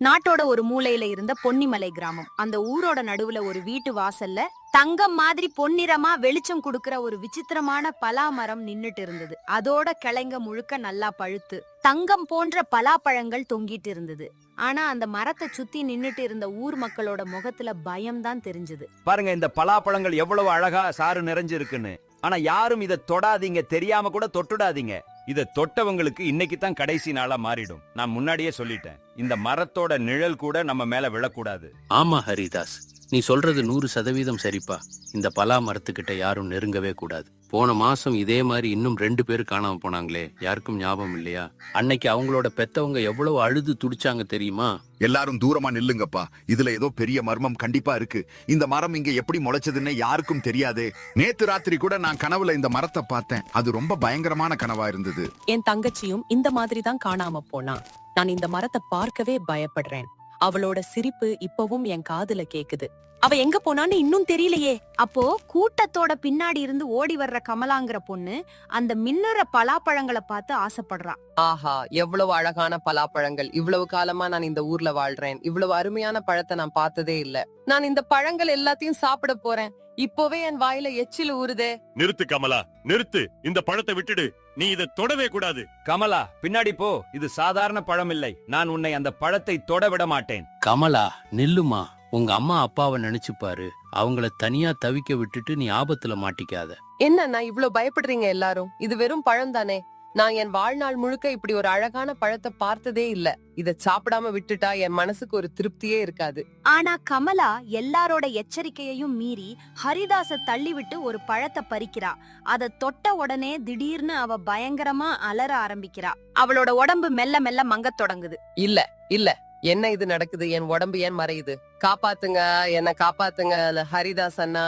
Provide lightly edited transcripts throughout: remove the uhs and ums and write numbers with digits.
நாட்டோட ஒரு மூலையில இருந்த பொன்னிமலை கிராமம். அந்த ஊரோட நடுவுல ஒரு வீட்டு வாசல்ல தங்கம் மாதிரி பொன்னிறமா வெளிச்சம் கொடுக்கிற ஒரு விசித்திரமான பலா மரம் நின்னுட்டு இருந்தது. அதோட கிளைங்க முழுக்க நல்லா பழுத்து தங்கம் போன்ற பலாப்பழங்கள் தொங்கிட்டு இருந்தது. ஆனா அந்த மரத்தை சுத்தி நின்னுட்டு இருந்த ஊர் மக்களோட முகத்துல பயம்தான் தெரிஞ்சது. பாருங்க, இந்த பலாப்பழங்கள் எவ்வளவு அழகா சாறு நிறைஞ்சிருக்குன்னு. ஆனா யாரும் இத தொடாதீங்க, தெரியாம கூட தொட்டுடாதீங்க. இத தொட்டவங்களுக்கு இன்னைக்கு தான் கடைசி நாளா மாறிடும். நான் முன்னாடியே சொல்லிட்டேன், இந்த மரத்தோட நிழல் கூட நம்ம மேல விழக்கூடாது. ஆமா ஹரிதாஸ், நீ சொல்றது 100% சரிப்பா. இந்த பலா மரத்துக்கிட்ட யாரும் நெருங்கவே கூடாது. போன மாசம் இதே மாதிரி இன்னும் 2 பேர் காணாம போனாங்களே, யாருக்கும் ஞாபகம் இல்லையா? அன்னைக்கு அவங்களோட பெத்தவங்க எவ்வளவு அழுது துடிச்சாங்க தெரியுமா? எல்லாரும் தூரமா நில்லுங்கப்பா, இதுல ஏதோ பெரிய மர்மம் கண்டிப்பா இருக்கு. இந்த மரம் இங்க எப்படி முளைச்சதுன்னு யாருக்கும் தெரியாது. நேத்து ராத்திரி கூட நான் கனவுல இந்த மரத்தை பார்த்தேன். அது ரொம்ப பயங்கரமான கனவா இருந்தது. என் தங்கச்சியும் இந்த மாதிரி தான் காணாம போனா. நான் இந்த மரத்தை பார்க்கவே பயப்படுறேன். அவளோட சிரிப்பு இப்பவும் என் காதுல கேக்குது. அவ எங்க போனான்னு இன்னும் தெரியலையே. அப்போ கூட்டத்தோட பின்னாடி இருந்து ஓடி வர்ற கமலாங்கிற பொண்ணு அந்த மின்னுற பலாப்பழங்களை பார்த்து ஆசைப்படுறா. ஆஹா, எவ்வளவு அழகான பலாப்பழங்கள்! இவ்வளவு காலமா நான் இந்த ஊர்ல வாழ்றேன். இவ்வளவு அருமையான பழத்தை நான் பார்த்ததே இல்ல. நான் இந்த பழங்கள் எல்லாத்தையும் சாப்பிட போறேன். இப்போவே என் வாயில எச்சில் ஊறுதே. நிறுத்து கமலா, நிறுத்து. இந்த பழத்தை விட்டுடு. நீ இதை தொடவே கூடாது. கமலா, பின்னாடி போ. இது சாதாரண பழம் இல்லை. நான் உன்னை அந்த பழத்தை தொட விட மாட்டேன். கமலா, நில்லுமா. உங்க அம்மா அப்பாவை நினைச்சு பாரு. அவங்கள தனியா தவிக்க விட்டுட்டு நீ ஆபத்துல மாட்டிக்காத. என்ன நான் இவ்ளோ பயப்படுறீங்க எல்லாரும்? இது வெறும் பழம் தானே. நான் என் வாழ்நாள் முழுக்க இப்படி ஒரு அழகான பழத்தை பார்த்ததே இல்ல. இத சாப்பிடாம விட்டுட்டா என் மனசுக்கு ஒரு திருப்தியே இருக்காது. ஆனா கமலா எல்லாரோட எச்சரிக்கையையும் மீறி ஹரிதாஸ தள்ளிவிட்டு ஒரு பழத்தை பறிக்கிறா. அத தொட்ட உடனே திடீர்னு அவ பயங்கரமா அலற ஆரம்பிக்கிறா. அவளோட உடம்பு மெல்ல மெல்ல மங்கத் தொடங்குது. இல்ல இல்ல, என்ன இது நடக்குது? என் உடம்பு ஏன் மறையுது? காப்பாத்துங்க, என்ன காப்பாத்துங்க. ஹரிதாஸ் அண்ணா,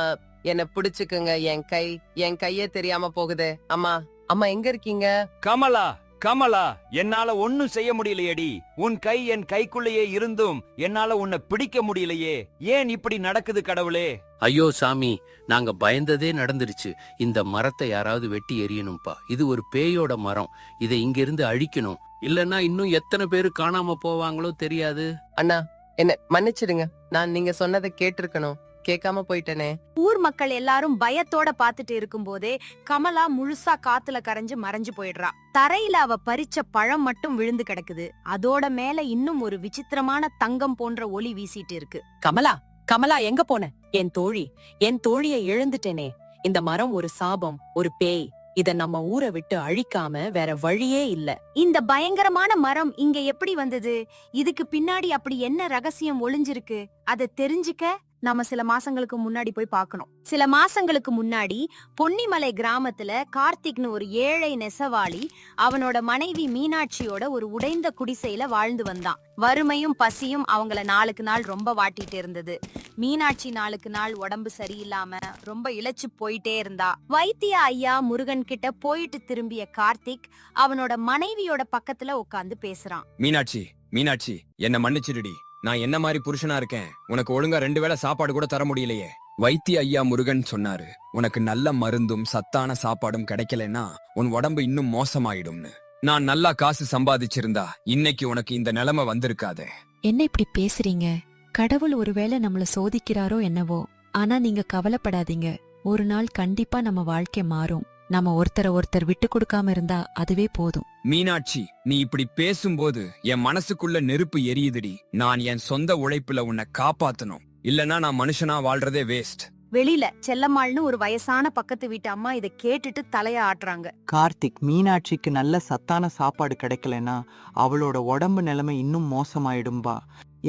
என்ன பிடிச்சுக்குங்க. என் கையே தெரியாம போகுதே. அம்மா, அம்மா எங்க இருக்கீங்க? கமலா, கமலா, என்னால ஒண்ணும் செய்ய முடியலையேடி. உன் கை என் கைக்குள்ளேயே இருந்தும் என்னால உன்னை பிடிக்க முடியலையே. ஏன் இப்படி நடக்குது கடவுளே? ஐயோ சாமி, நாங்க பயந்ததே நடந்துருச்சு. இந்த மரத்தை யாராவது வெட்டி எறியணும்பா. இது ஒரு பேயோட மரம். இதை இங்கிருந்து அழிக்கணும். இல்லன்னா இன்னும் எத்தனை பேரு காணாம போவாங்களோ தெரியாது. அண்ணா, என்ன மன்னிச்சிடுங்க. நான் நீங்க சொன்னதை கேட்டிருக்கணும். கேட்காம போயிட்டேனே. ஊர் மக்கள் எல்லாரும் பயத்தோட பாத்துட்டு இருக்கும் போதே கமலா முழுசா காத்துல கரைஞ்சு மறைஞ்சு போயிடுறா. தரையில அவ பறிச்ச பழம் மட்டும் விழுந்து கிடக்குது. அதோட மேல இன்னும் ஒரு விசித்திரமான தங்கம் போன்ற ஒளி வீசிட்டு இருக்கு. கமலா, கமலா எங்க போன? என் தோழியை இழந்துட்டேனே. இந்த மரம் ஒரு சாபம், ஒரு பேய். இத நம்ம ஊரை விட்டு அழிக்காம வேற வழியே இல்ல. இந்த பயங்கரமான மரம் இங்க எப்படி வந்தது? இதுக்கு பின்னாடி அப்படி என்ன ரகசியம் ஒளிஞ்சிருக்கு? அதை தெரிஞ்சுக்க நம்ம சில மாசங்களுக்கு முன்னாடி போய் பார்க்கணும். சில மாசங்களுக்கு முன்னாடி பொன்னிமலை கிராமத்துல கார்த்திக்னு ஒரு ஏழை நெசவாளி அவனோட மனைவி மீனாட்சியோட ஒரு உடைந்த குடிசையில வாழ்ந்து வந்தான். வறுமையும் பசியும் அவங்கள நாளுக்கு நாள் ரொம்ப வாட்டிட்டு இருந்தது. மீனாட்சி நாளுக்கு நாள் உடம்பு சரியில்லாம ரொம்ப இழைச்சு போயிட்டே இருந்தா. வைத்திய ஐயா முருகன் கிட்ட போயிட்டு திரும்பிய கார்த்திக் அவனோட மனைவியோட பக்கத்துல உட்கார்ந்து பேசுறான். மீனாட்சி, மீனாட்சி, என்ன மன்னிச்சிடுடி. நான் என்ன மாதிரி புருஷனா இருக்கேன்? உனக்கு ஒழுங்கா 2 வேளை சாப்பாடு கூட தர முடியலையே. வைத்திய ஐயா முருகன் சொன்னாரு, உனக்கு நல்ல மருந்தும் சத்தான சாப்பாடும் கிடைக்கலன்னா உன் உடம்பு இன்னும் மோசமாயிடும்னு. நான் நல்லா காசு சம்பாதிச்சிருந்தா இன்னைக்கு உனக்கு இந்த நிலைமை வந்திருக்காதே. என்ன இப்படி பேசுறீங்க? கடவுள் ஒருவேளை நம்மள சோதிக்கிறாரோ என்னவோ. ஆனா நீங்க கவலைப்படாதீங்க. ஒரு நாள் கண்டிப்பா நம்ம வாழ்க்கை மாறும். நம்ம ஒருத்தர் விட்டு கொடுக்காம இருந்தா அதுவே போதும். மீனாட்சி, நீ இப்படி பேசும்போது என் மனசுக்குள்ள நெருப்பு எரியுதுடி. நான் என் சொந்த உழைப்புல உன்னை காப்பாத்தணும். இல்லனா நான் மனுஷனா வாழ்றதே வேஸ்ட். வெளியில செல்லம்மாள்னு ஒரு வயசான பக்கத்து வீட்டு அம்மா இதை கேட்டுட்டு தலைய ஆட்டுறாங்க. கார்த்திக், மீனாட்சிக்கு நல்ல சத்தான சாப்பாடு கிடைக்கலனா அவளோட உடம்பு நிலைமை இன்னும் மோசமாயிடும்பா.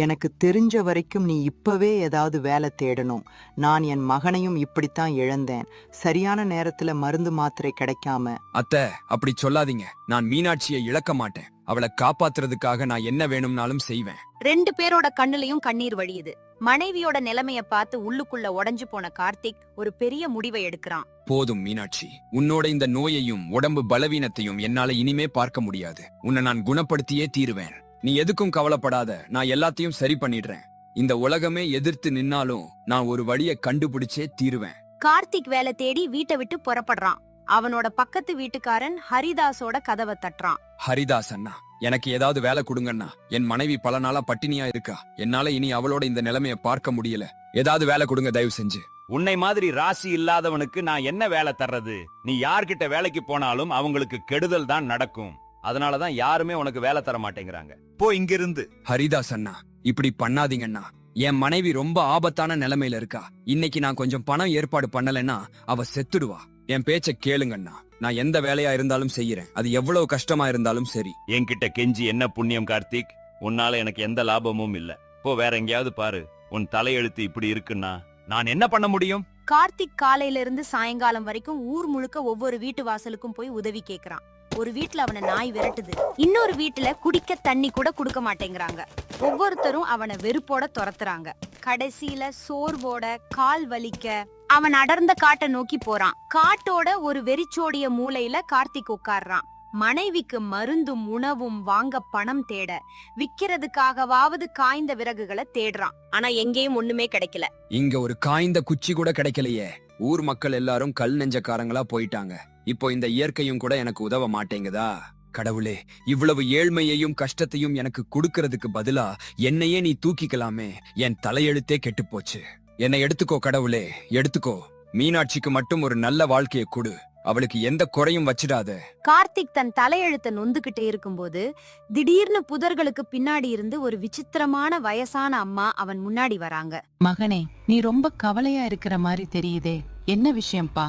எனக்கு தெரிஞ்ச வரைக்கும் நீ இப்பவே ஏதாவது வேலை தேடணும். நான் என் மகனையும் இப்படித்தான் இழந்தேன். சரியான நேரத்துல மருந்து மாத்திரை கிடைக்காம. அத்தை, அப்படி சொல்லாதீங்க. நான் மீனாட்சியை இழக்க மாட்டேன். அவளை காப்பாத்துறதுக்காக நான் என்ன வேணும்னாலும் செய்வேன். 2 பேரோட கண்ணுலயும் கண்ணீர் வழியுது. மனைவியோட நிலைமைய பார்த்து உள்ளுக்குள்ள உடைஞ்சு போன கார்த்திக் ஒரு பெரிய முடிவை எடுக்கிறான். போதும் மீனாட்சி, உன்னோட இந்த நோயையும் உடம்பு பலவீனத்தையும் என்னால இனிமே பார்க்க முடியாது. உன்னை நான் குணப்படுத்தியே தீருவேன். நீ எதுக்கும் கவலைப்படாத. நான் எல்லாத்தையும் சரி பண்ணிடுறேன். இந்த உலகமே எதிர்த்து நின்னாலும் நான் ஒரு வழியை கண்டுபிடிச்சே தீருவேன். கார்த்திக் வேலை தேடி வீட்டை விட்டு புறப்படுறான். அவனோட பக்கத்து வீட்டுக்காரன் ஹரிதாஸோட கதவை தட்டுறான். ஹரிதாஸ் அண்ணா, எனக்கு ஏதாவது வேலை கொடுங்கண்ணா. என் மனைவி பல நாளா பட்டினியா இருக்கா. என்னால இனி அவளோட இந்த நிலைமைய பார்க்க முடியல. ஏதாவது வேலை கொடுங்க தயவு செஞ்சு. உன்னை மாதிரி ராசி இல்லாதவனுக்கு நான் என்ன வேலை தர்றது? நீ யார்கிட்ட வேலைக்கு போனாலும் அவங்களுக்கு கெடுதல் தான் நடக்கும். அதனாலதான் யாருமே உனக்கு வேலை தர மாட்டேங்கிறாங்க. போ இங்கிருந்து. ஹரிதாஸ் அண்ணா, இப்படி பண்ணாதீங்கண்ணா. என் மனைவி ரொம்ப ஆபத்தான நிலைமையில இருக்கா. இன்னைக்கு நான் கொஞ்சம் பணம் ஏற்பாடு பண்ணலைன்னா அவ செத்துடுவா. என் பேச்ச கேளுங்கண்ணா. நான் எந்த வேலையா இருந்தாலும் செய்யறேன். அது எவ்வளவு கஷ்டமா இருந்தாலும் சரி. என்கிட்ட கெஞ்சி என்ன புண்ணியம் கார்த்திக்? உன்னால எனக்கு எந்த லாபமும் இல்ல. போ வேற எங்கேயாவது பாரு. உன் தலையெழுத்து இப்படி இருக்குன்னா நான் என்ன பண்ண முடியும்? கார்த்திக் காலையில இருந்து சாயங்காலம் வரைக்கும் ஊர் முழுக்க ஒவ்வொரு வீட்டு வாசலுக்கும் போய் உதவி கேக்குறான். ஒரு வீட்டுல அவனை நாய் விரட்டுது, இன்னொரு வீட்டுல குடிக்க தண்ணி கூட கொடுக்க மாட்டேங்கிறாங்க. ஒவ்வொருத்தரும் அவனை வெறுப்போட துரத்துறாங்க. கடைசியில சோர்வோட கால் வலிக்க அவன் அடர்ந்த காட்டை நோக்கி போறான். காட்டோட ஒரு வெறிச்சோடிய மூலையில கார்த்திக் உட்கார்றான். மனைவிக்கு மருந்தும் உணவும் வாங்க பணம் தேட விக்கிறதுக்காகவாவது காய்ந்த விறகுகளை தேடுறான். ஆனா எங்கேயும் ஒண்ணுமே கிடைக்கல. இங்க ஒரு காய்ந்த குச்சி கூட கிடைக்கலையே. ஊர் மக்கள் எல்லாரும் கல் நெஞ்சக்காரங்களா போயிட்டாங்க. இப்போ இந்த இயற்கையும் கூட எனக்கு உதவ மாட்டேங்குதா? கடவுளே, இவ்வளவு ஏழ்மையையும் கஷ்டத்தையும் எனக்கு கொடுக்கறதுக்கு பதிலா என்னையே நீ தூக்கிக்கலாமே. என் தலையெழுத்தே கெட்டு போச்சு. என்னை எடுத்துக்கோ கடவுளே, எடுத்துக்கோ. மீனாட்சிக்கு மட்டும் ஒரு நல்ல வாழ்க்கையை கொடு. அவளுக்கு எந்த குறையும் வச்சிடாத. கார்த்திக் தன் தலையெழுத்த நொந்துகிட்டே இருக்கும்போது திடீர்னு புதர்களுக்கு பின்னாடி இருந்து ஒரு விசித்திரமான வயசான அம்மா அவன் முன்னாடி வராங்க. மகனே, நீ ரொம்ப கவலையா இருக்கிற மாதிரி தெரியுதே. என்ன விஷயம்ப்பா?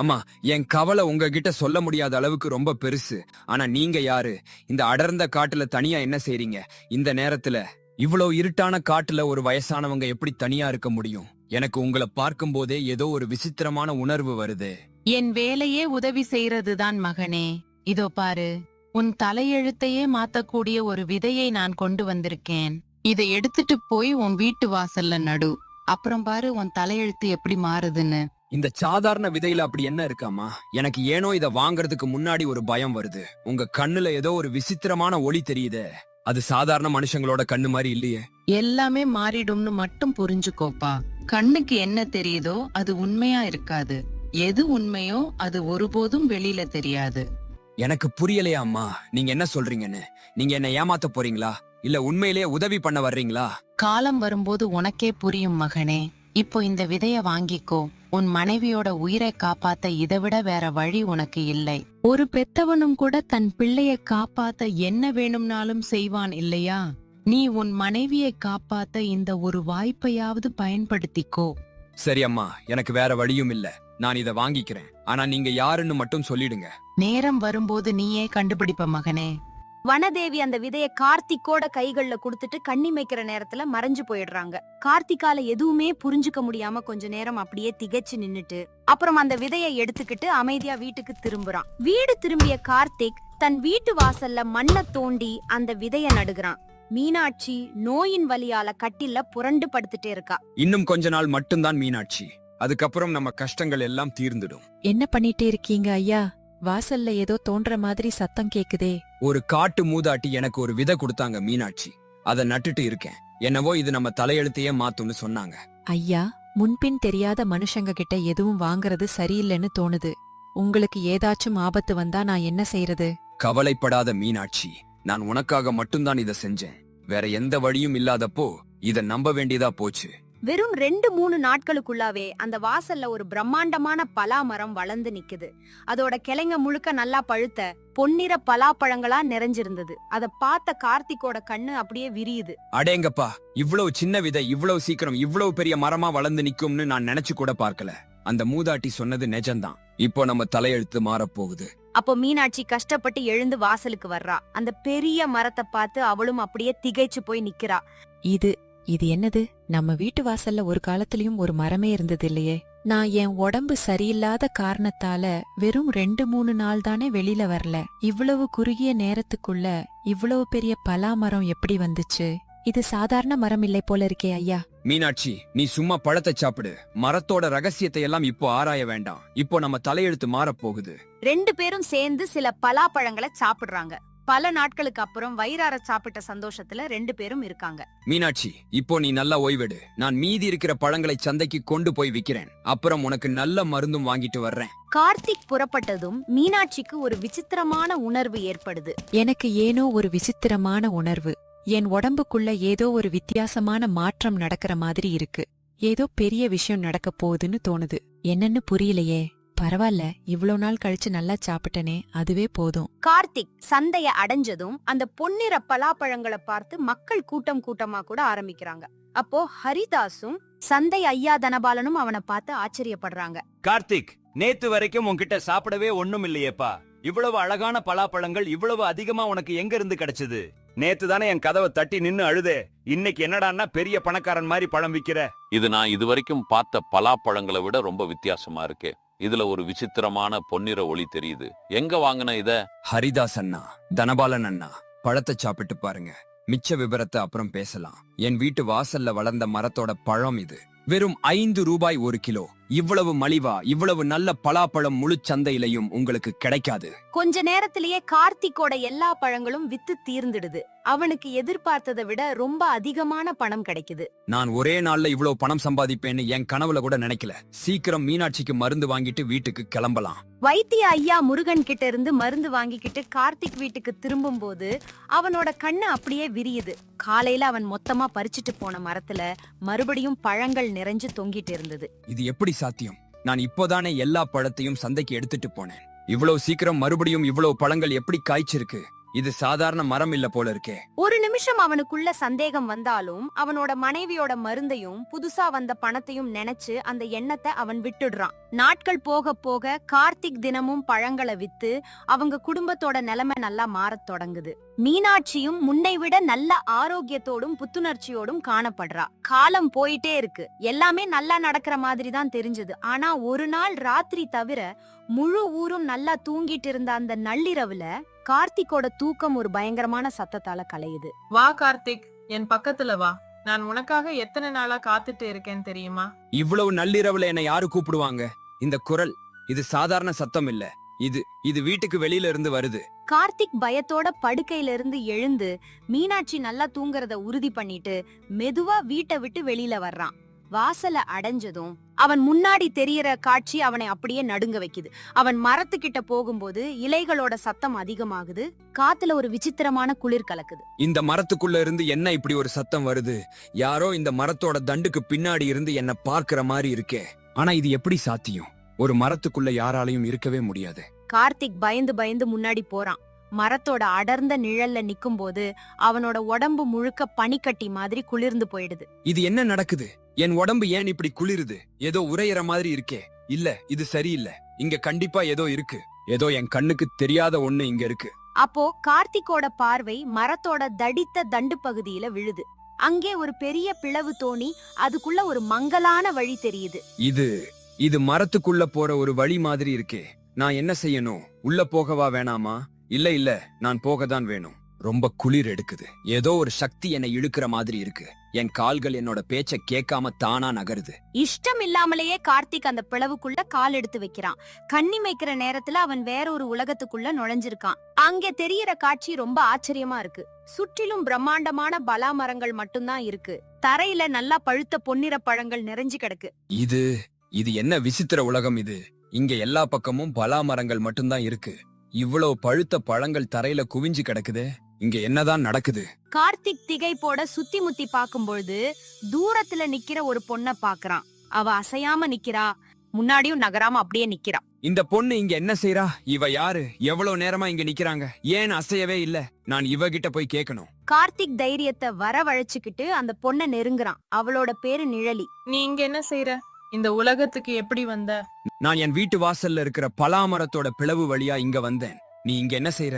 அம்மா, என் கவலை உங்ககிட்ட சொல்ல முடியாத அளவுக்கு ரொம்ப பெருசு. ஆனா நீங்க யாரு? இந்த அடர்ந்த காட்டுல தனியா என்ன செய்றீங்க இந்த நேரத்துல? இவ்வளவு இருட்டான காட்டுல ஒரு வயசானவங்க எப்படி தனியா இருக்க முடியும்? எனக்கு உங்களை பார்க்கும் போதே ஏதோ ஒரு விசித்திரமான உணர்வு வருது. என் வேலையே உதவி செய்யறதுதான் மகனே. இதோ பாரு, உன் தலையெழுத்தையே மாத்தக்கூடிய ஒரு விதையை நான் கொண்டு வந்திருக்கேன். இதை எடுத்துட்டு போய் உன் வீட்டு வாசல்ல நடு. அப்புறம் பாரு உன் தலையெழுத்து எப்படி மாறுதுன்னு. இந்த சாதாரண விதையில அப்படி என்ன இருக்காமா? எனக்கு ஏனோ இத வாங்குறதுக்கு முன்னாடி ஒரு பயம் வருது. உங்க கண்ணுல ஏதோ ஒரு விசித்திரமான ஒளி தெரியுதே. அது சாதாரண மனுஷங்களோட கண்ணு மாதிரி இல்லையே. எல்லாமே மாறிடும்னு மட்டும் புரிஞ்சுக்கோப்பா. கண்ணுக்கு என்ன தெரியுதோ அது உண்மையா இருக்காது. எது உண்மையோ அது ஒருபோதும் வெளியில தெரியாது. எனக்கு புரியலையா அம்மா, நீங்க என்ன சொல்றீங்கன்னு? நீங்க என்ன ஏமாத்த போறீங்களா? இல்ல உண்மையிலேயே உதவி பண்ண வர்றீங்களா? காலம் வரும்போது உனக்கே புரியும் மகனே. இப்போ இந்த விதைய வாங்கிக்கோ. உன் மனைவியோட உயிரை காப்பாத்த இதைவிட வேற வழி உனக்கு இல்லை. ஒரு பெத்தவனும் கூட தன் பிள்ளைய காப்பாத்த என்ன வேணும்னாலும் செய்வான் இல்லையா? நீ உன் மனைவியை காப்பாத்த இந்த ஒரு வாய்ப்பையாவது பயன்படுத்திக்கோ. சரி அம்மா, எனக்கு வேற வழியும் இல்ல. நான் இத வாங்கிக்கிறேன். ஆனா நீங்க யாருன்னு மட்டும் சொல்லிடுங்க. நேரம் வரும்போது நீயே கண்டுபிடிப்ப மகனே. வனதேவி அந்த விதைய கார்த்திக்கோட கைகள்ல குடுத்துட்டு கண்ணி மேய்க்கிற நேரத்துல மறைஞ்சு போயிடுறாங்க. கார்த்திகால எதுவுமே புரிஞ்சுக்க முடியாம கொஞ்ச நேரம் அப்படியே திகைச்சு நின்னுட்டு அப்புறம் அந்த விதையை எடுத்துக்கிட்டு அமைதியா வீட்டுக்கு திரும்புறான். வீடு திரும்பிய கார்த்திக் தன் வீட்டு வாசல்ல மண்ணை தோண்டி அந்த விதைய நடுகிறான். மீனாட்சி நோயின் வலியால கட்டில புரண்டு படுத்துட்டே இருக்கா. இன்னும் கொஞ்ச நாள் மட்டும்தான் மீனாட்சி. அதுக்கப்புறம் நம்ம கஷ்டங்கள் எல்லாம் தீர்ந்துடும். என்ன பண்ணிட்டே இருக்கீங்க ஐயா? வாசல்ல ஏதோ தோன்ற மாதிரி சத்தம் கேக்குதே. ஒரு காட்டு மூதாட்டி எனக்கு ஒரு விதை கொடுத்தாங்க மீனாட்சி. அத நட்டுட்டு இருக்கேன். என்னவோ இது நம்ம தலையெழுத்தையே மாத்தும்னு சொன்னாங்க. ஐயா, முன்பின் தெரியாத மனுஷங்க கிட்ட எதுவும் வாங்குறது சரியில்லைன்னு தோணுது. உங்களுக்கு ஏதாச்சும் ஆபத்து வந்தா நான் என்ன செய்யறது? கவலைப்படாத மீனாட்சி, நான் உனக்காக மட்டும்தான் இத செஞ்சேன். வேற எந்த வழியும் இல்லாதப்போ இத நம்ப வேண்டியதா போச்சு. வெறும் 2-3 நாட்களுக்குள்ளாவே அந்த வாசல்ல ஒரு பிரம்மாண்டமான பலா மரம் வளர்ந்து நிக்குது. அதோட கிளைங்க முழுக்க நல்லா பழுத்த பொன்னிற பலாப்பழங்களா நிறைஞ்சிருந்தது. அத பார்த்த கார்த்திக்கோட கண்ணு அப்படியே விரியுது. அடேங்கப்பா, இவ்வளவு சின்ன விதை இவ்வளவு சீக்கிரம் இவ்வளவு பெரிய மரமா வளர்ந்து நிக்கும்னு நான் நினைச்சு கூட பார்க்கல. அந்த மூதாட்டி சொன்னது நிஜம்தான். இப்போ நம்ம தலையெழுத்து மாறப்போகுது. அப்போ மீனாட்சி கஷ்டப்பட்டு எழுந்து வாசலுக்கு வர்றா. அந்த பெரிய மரத்தை பார்த்து அவளும் அப்படியே திகைச்சு போய் நிக்கிறா. இது என்னது? நம்ம வீட்டு வாசல்ல ஒரு காலத்திலயும் ஒரு மரமே இருந்தது இல்லையே. நான் என் உடம்பு சரியில்லாத காரணத்தால வெறும் 2-3 நாள் தானே வெளியில வரல. இவ்வளவு குறுகிய நேரத்துக்குள்ள இவ்வளவு பெரிய பலா மரம் எப்படி வந்துச்சு? இது சாதாரண மரம் இல்லை போல இருக்கே ஐயா. மீனாட்சி, நீ சும்மா பழத்தை சாப்பிடு. மரத்தோட ரகசியத்தை எல்லாம் இப்போ ஆராய வேண்டாம். இப்போ நம்ம தலையெழுத்து மாறப்போகுது. 2 பேரும் சேர்ந்து சில பலாப்பழங்களை சாப்பிடுறாங்க. பல நாட்களுக்கு அப்புறம் வயிறார சாப்பிட்ட சந்தோஷத்துல 2 பேரும் இருக்காங்க. மீனாட்சி, இப்போ நீ நல்லா ஓய்வெடு. நான் மீதி இருக்கிற பழங்களை சந்தைக்கு கொண்டு போய் விக்கிறேன். அப்புறம் உனக்கு நல்ல மருந்தும் வாங்கிட்டு வர்றேன். கார்த்திக் புறப்பட்டதும் மீனாட்சிக்கு ஒரு விசித்திரமான உணர்வு ஏற்படுது. எனக்கு ஏனோ ஒரு விசித்திரமான உணர்வு. என் உடம்புக்குள்ள ஏதோ ஒரு வித்தியாசமான மாற்றம் நடக்கிற மாதிரி இருக்கு. ஏதோ பெரிய விஷயம் நடக்க போகுதுன்னு தோணுது. என்னன்னு புரியலையே. பரவாயில்ல, இவ்ளோ நாள் கழிச்சு நல்லா சாப்பிட்டனே, அதுவே போதும். கார்த்திக் சந்தைய அடைஞ்சதும் அந்த பொன்னிற பலாப்பழங்களை பார்த்து மக்கள் கூட்டம் கூட்டமா கூட ஆரம்பிக்கிறாங்க. அப்போ ஹரிதாஸும் சந்தை ஐயா தனபாலனும் அவனை பார்த்து ஆச்சரியப்படுறாங்க. கார்த்திக், நேத்து வரைக்கும் உன்கிட்ட சாப்பிடவே ஒண்ணும் இல்லையேப்பா. இவ்வளவு அழகான பலாப்பழங்கள் இவ்வளவு அதிகமா உனக்கு எங்க இருந்து கிடைச்சது? நேத்து தானே என் கதவை தட்டி நின்னு அழுதே. இன்னைக்கு என்னடான்னா பெரிய பணக்காரன் மாதிரி பழம் விக்கிற. இது நான் இதுவரைக்கும் பார்த்த பலாப்பழங்களை விட ரொம்ப வித்தியாசமா இருக்கு. இதுல ஒரு விசித்திரமான பொன்னிற ஒளி தெரியுது. எங்க வாங்கின இத? ஹரிதாஸ் அண்ணா, தனபாலன் அண்ணா, பழத்தை சாப்பிட்டு பாருங்க. மிச்ச விபரத்தை அப்புறம் பேசலாம். என் வீட்டு வாசல்ல வளர்ந்த மரத்தோட பழம் இது. வெறும் 5 ரூபாய் 1 கிலோ. இவ்வளவு மலிவா, இவ்வளவு நல்ல பலாப்பழம் முழு சந்தையிலையும் உங்களுக்கு கிடைக்காது. கொஞ்ச நேரத்திலேயே கார்த்திக்கோட எல்லா பழங்களும் வித்து தீர்ந்துடுது. அவனுக்கு எதிர்பார்த்ததை விட ரொம்ப அதிகமான பணம் கிடைக்குது. நான் ஒரே நாள்ல இவ்வளவு பணம் சம்பாதிப்பேன்னு என் கனவுல கூட நினைக்கல. சீக்கிரம் மீனாட்சிக்கு மருந்து வாங்கிட்டு வீட்டுக்கு கிளம்பலாம். வைத்திய ஐயா முருகன் கிட்ட இருந்து மருந்து வாங்கிக்கிட்டு கார்த்திக் வீட்டுக்கு திரும்பும் போது அவனோட கண்ணு அப்படியே விரியுது. காலையில அவன் மொத்தமா பறிச்சுட்டு போன மரத்துல மறுபடியும் பழங்கள் நிறைஞ்சு தொங்கிட்டு இருந்தது. இது எப்படி சாத்தியம்? நான் இப்போதானே எல்லா பழத்தையும் சந்தைக்கு எடுத்துட்டு போனேன். இவ்வளவு சீக்கிரம் மறுபடியும் இவ்வளவு பழங்கள் எப்படி காய்ச்சிருக்கு? இது சாதாரண மரம் இல்ல போல இருக்கே. ஒரு நிமிஷம் அவனுக்குள்ள சந்தேகம் வந்தாலும் அவனோட மனைவியோட மருந்தையும் புதுசா வந்த பணத்தையும் நினைச்சு அந்த எண்ணத்தை அவன் விட்டுடுறான். நாட்கள் போக போக கார்த்திக் தினமும் பழங்களை வித்து அவங்க குடும்பத்தோட நிலைமை நல்லா மாறத் தொடங்குது. மீனாட்சியும் முன்னை விட நல்ல ஆரோக்கியத்தோடும் புத்துணர்ச்சியோடும் காணப்படுறா. காலம் போயிட்டே இருக்கு. எல்லாமே நல்லா நடக்கிற மாதிரி தான் தெரிஞ்சது. ஆனா ஒரு நாள் ராத்திரி தவிர முழு ஊரும் நல்லா தூங்கிட்டு இருந்த அந்த நள்ளிரவுல கார்த்திக்கோட தூக்கம் ஒரு பயங்கரமான சத்தத்தால கலையுது. வா கார்த்திக், என் பக்கத்துல வா. நான் உனக்காக எத்தனை நாளா காத்துட்டு இருக்கேன் தெரியுமா? இவ்வளவு நள்ளிரவுல என்ன யாரு கூப்பிடுவாங்க? இந்த குரல், இது சாதாரண சத்தம் இல்ல. இது வீட்டுக்கு வெளியில இருந்து வருது. கார்த்திக் பயத்தோட படுக்கையில இருந்து எழுந்து மீனாட்சி நல்லா தூங்குறத உறுதி பண்ணிட்டு மெதுவா வீட்டை விட்டு வெளியில வர்றான். வாசல அடைஞ்சதும் அவன் முன்னாடி தெரியற காட்சி அவனை அப்படியே நடுங்க வைக்குது. அவன் மரத்துக்கிட்ட போகும்போது இலைகளோட சத்தம் அதிகமாகுது. காத்துல ஒரு விசித்திரமான குளிர் கலக்குது. இந்த மரத்துக்குள்ள இருந்து என்ன இப்படி ஒரு சத்தம் வருது? யாரோ இந்த மரத்தோட தண்டுக்கு பின்னாடி இருந்து என்ன பார்க்கிற மாதிரி இருக்கே. ஆனா இது எப்படி சாத்தியம்? ஒரு மரத்துக்குள்ள யாராலையும் இருக்கவே முடியாது. கார்த்திக் பயந்து பயந்து முன்னாடி போறான். மரத்தோட அடர்ந்த நிழல்ல நிக்கும் போது அவனோட உடம்பு முழுக்க பனிக்கட்டி மாதிரி குளிர்ந்து போயிடுது. இது என்ன நடக்குது? என் உடம்பு ஏன் இப்படி குளிருது? ஏதோ உறையிற மாதிரி இருக்கே. இல்ல, இது சரியில்லை. இங்க கண்டிப்பா ஏதோ இருக்கு. ஏதோ என் கண்ணுக்கு தெரியாத ஒண்ணு இங்க இருக்கு. அப்போ கார்த்திக்கோட பார்வை மரத்தோட தடித்த தண்டு பகுதியில விழுது. அங்கே ஒரு பெரிய பிளவு தோணி அதுக்குள்ள ஒரு மங்கலான வழி தெரியுது. இது மரத்துக்குள்ள போற ஒரு வழி மாதிரி இருக்கே. நான் என்ன செய்யணும்? உள்ள போகவா வேணாமா? இல்ல, நான் போகத்தான் வேணும். ரொம்ப குளிர் எடுக்குது. ஏதோ ஒரு சக்தி என்னை இழுக்கிற மாதிரி இருக்கு. என் கால்கள் என்னோட பேச்ச கேட்காம தானா நகருது. இஷ்டம் இல்லாமலேயே கார்த்திக் அந்த பிளவுக்குள்ள கால் எடுத்து வைக்கிறான். கண்ணி வைக்கிற நேரத்துல அவன் வேற ஒரு உலகத்துக்குள்ள நுழைஞ்சிருக்கான். அங்கே தெரியற காட்சி ரொம்ப ஆச்சரியமா இருக்கு. சுற்றிலும் பிரம்மாண்டமான பலா மரங்கள் மட்டும்தான் இருக்கு. தரையில நல்லா பழுத்த பொன்னிற பழங்கள் நிறைஞ்சு கிடக்கு. இது என்ன விசித்திர உலகம் இது? இங்க எல்லா பக்கமும் பலா மரங்கள் மட்டும்தான் இருக்கு. இவ்வளவு பழுத்த பழங்கள் தரையில குவிஞ்சு கிடக்குது. இங்க என்னதான் நடக்குது? கார்த்திக் திகைப்போட சுத்தி முத்தி பாக்கும்பொழுது தூரத்துல நிக்கிற ஒரு பொண்ண பாக்குறான். அவ அசையாம நிக்கிறா. முன்னாடியும் நகராம அப்படியே நிக்கிறா. இந்த பொண்ணு இங்க என்ன செய்யறா? இவ யாரு? எவ்வளவு நேரமா இங்க நிக்கிறாங்க? ஏன் அசையவே இல்ல? நான் இவகிட்ட போய் கேட்கணும். கார்த்திக் தைரியத்தை வரவழைச்சுக்கிட்டு அந்த பொண்ண நெருங்குறான். அவளோட பேரு நிழலி. நீ இங்க என்ன செய்யற? இந்த உலகத்துக்கு எப்படி வந்த? நான் என் வீட்டு வாசல்ல இருக்கிற பலாமரத்தோட பிளவு வழியா இங்க வந்தேன். நீ இங்க என்ன செய்யற?